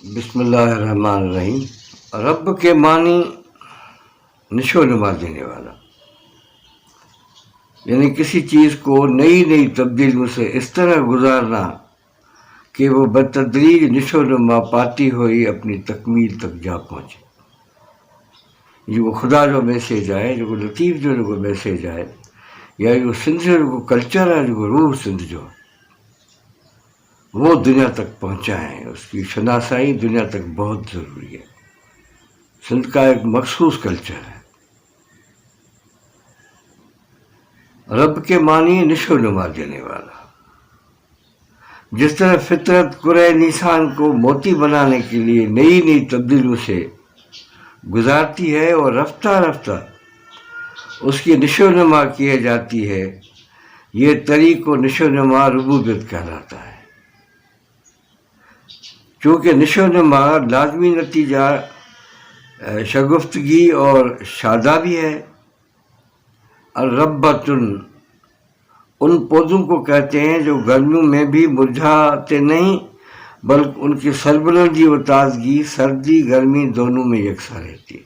بسم اللہ الرحمن الرحیم۔ رب کے معنی نشو و نما دینے والا، یعنی کسی چیز کو نئی نئی تبدیلیوں سے اس طرح گزارنا کہ وہ بتدریج نشو و نما پاتی ہوئی اپنی تکمیل تک جا پہنچے۔ جو خدا جو میسیج آئے، جو لطیف جو میسیج آئے، یا جو سندھ جو کلچر ہے، جو روح سندھ جو وہ دنیا تک پہنچائیں، اس کی شناسائی دنیا تک بہت ضروری ہے۔ سندھ کا ایک مخصوص کلچر ہے۔ رب کے معنی نشو و نما دینے والا۔ جس طرح فطرت کرۂ انسان کو موتی بنانے کے لیے نئی نئی تبدیلیوں سے گزارتی ہے اور رفتہ رفتہ اس کی نشو و نما کیے جاتی ہے، یہ طریق و نشو و نما ربوبیت کہلاتا ہے۔ چونکہ نشو و نما لازمی نتیجہ شگفتگی اور شادابی ہے۔ الربتن ان پودوں کو کہتے ہیں جو گرمیوں میں بھی مرجھاتے نہیں، بلکہ ان کی سربلندی و تازگی سردی گرمی دونوں میں یکساں رہتی ہے۔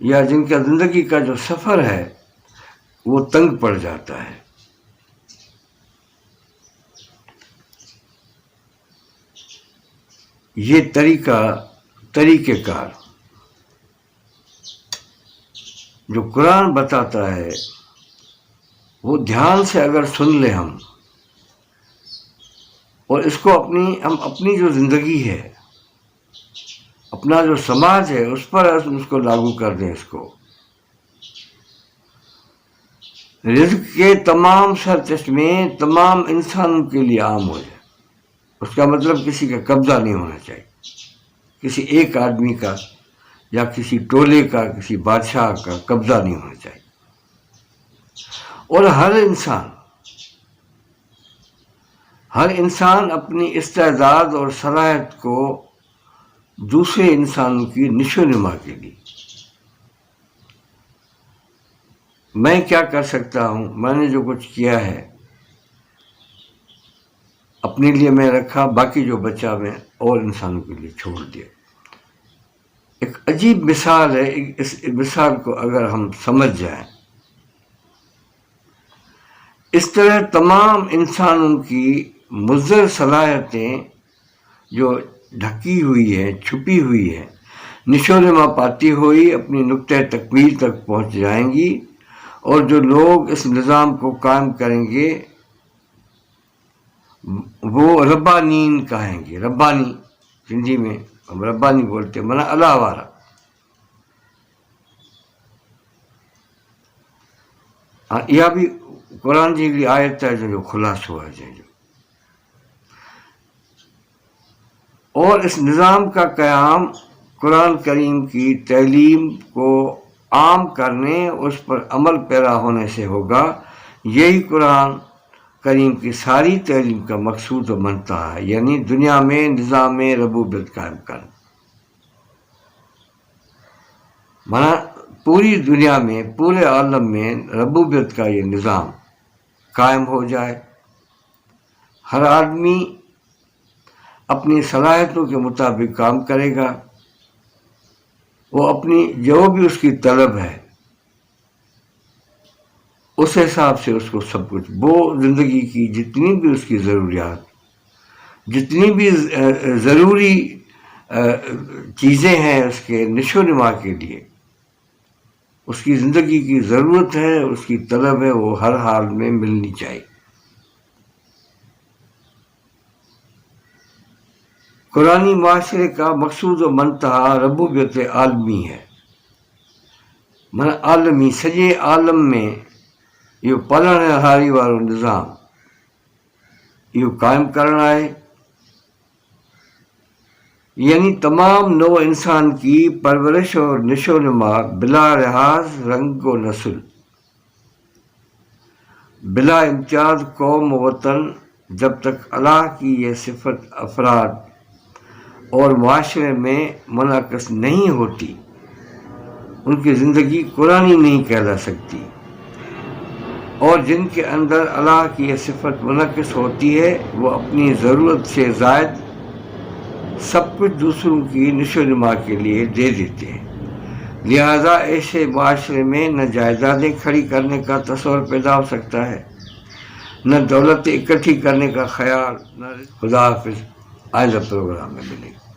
یا جن کا زندگی کا جو سفر ہے وہ تنگ پڑ جاتا ہے. یہ طریقہ کار جو قرآن بتاتا ہے وہ دھیان سے اگر سن لیں ہم، اور اس کو ہم اپنی جو زندگی ہے، اپنا جو سماج ہے، اس پر اس کو لاگو کر دیں، اس کو رزق کے تمام سرچشمے تمام انسانوں کے لیے عام ہو جائے. اس کا مطلب کسی کا قبضہ نہیں ہونا چاہیے، کسی ایک آدمی کا یا کسی ٹولے کا، کسی بادشاہ کا قبضہ نہیں ہونا چاہیے. اور ہر انسان اپنی استعداد اور صلاحیت کو دوسرے انسانوں کی نشو و نما کے لیے، میں کیا کر سکتا ہوں، میں نے جو کچھ کیا ہے اپنے لیے میں رکھا، باقی جو بچا میں اور انسانوں کے لیے چھوڑ دیا. ایک عجیب مثال ہے. اس مثال کو اگر ہم سمجھ جائیں، اس طرح تمام انسانوں کی مضر صلاحیتیں جو ڈھکی ہوئی ہیں، چھپی ہوئی ہیں، نشو و نما پاتی ہوئی اپنی نقطۂ تکمیل تک پہنچ جائیں گی. اور جو لوگ اس نظام کو قائم کریں گے وہ ربانین کہیں گے. ربانی ہندی میں ہم ربانی بولتے ہیں، مانا اللہ وارا. یہ بھی قرآن جی کی آیت ہے جو خلاصہ ہے جو. اور اس نظام کا قیام قرآن کریم کی تعلیم کو عام کرنے، اس پر عمل پیرا ہونے سے ہوگا. یہی قرآن کریم کی ساری تعلیم کا مقصود و منتہا ہے، یعنی دنیا میں نظام ربوبیت قائم کرنا. مانا پوری دنیا میں، پورے عالم میں ربوبیت کا یہ نظام قائم ہو جائے. ہر آدمی اپنی صلاحیتوں کے مطابق کام کرے گا، وہ اپنی جو بھی اس کی طلب ہے اس حساب سے اس کو سب کچھ، وہ زندگی کی جتنی بھی اس کی ضروریات، جتنی بھی ضروری چیزیں ہیں اس کے نشو و نما کے لیے، اس کی زندگی کی ضرورت ہے، اس کی طلب ہے، وہ ہر حال میں ملنی چاہیے. قرآنی معاشرے کا مقصود و منتہا ربوبیت عالمی ہے. من عالمی سجے عالم میں یہ پالن ہاری والو نظام یہ قائم کرنا ہے، یعنی تمام نو انسان کی پرورش اور نشو و نما بلا لحاظ رنگ و نسل، بلا امتیاز قوم و وطن، جب تک اللہ کی یہ صفت افراد اور معاشرے میں منعکس نہیں ہوتی ان کی زندگی قرآنی نہیں کہلا سکتی. اور جن کے اندر اللہ کی یہ صفت منعکس ہوتی ہے وہ اپنی ضرورت سے زائد سب کچھ دوسروں کی نشو و نما کے لیے دے دیتے ہیں. لہذا ایسے معاشرے میں نہ جائیدادیں کھڑی کرنے کا تصور پیدا ہو سکتا ہے، نہ دولت اکٹھی کرنے کا خیال، نہ. خدا حافظ. آئندہ پروگرام میں ملیں گے.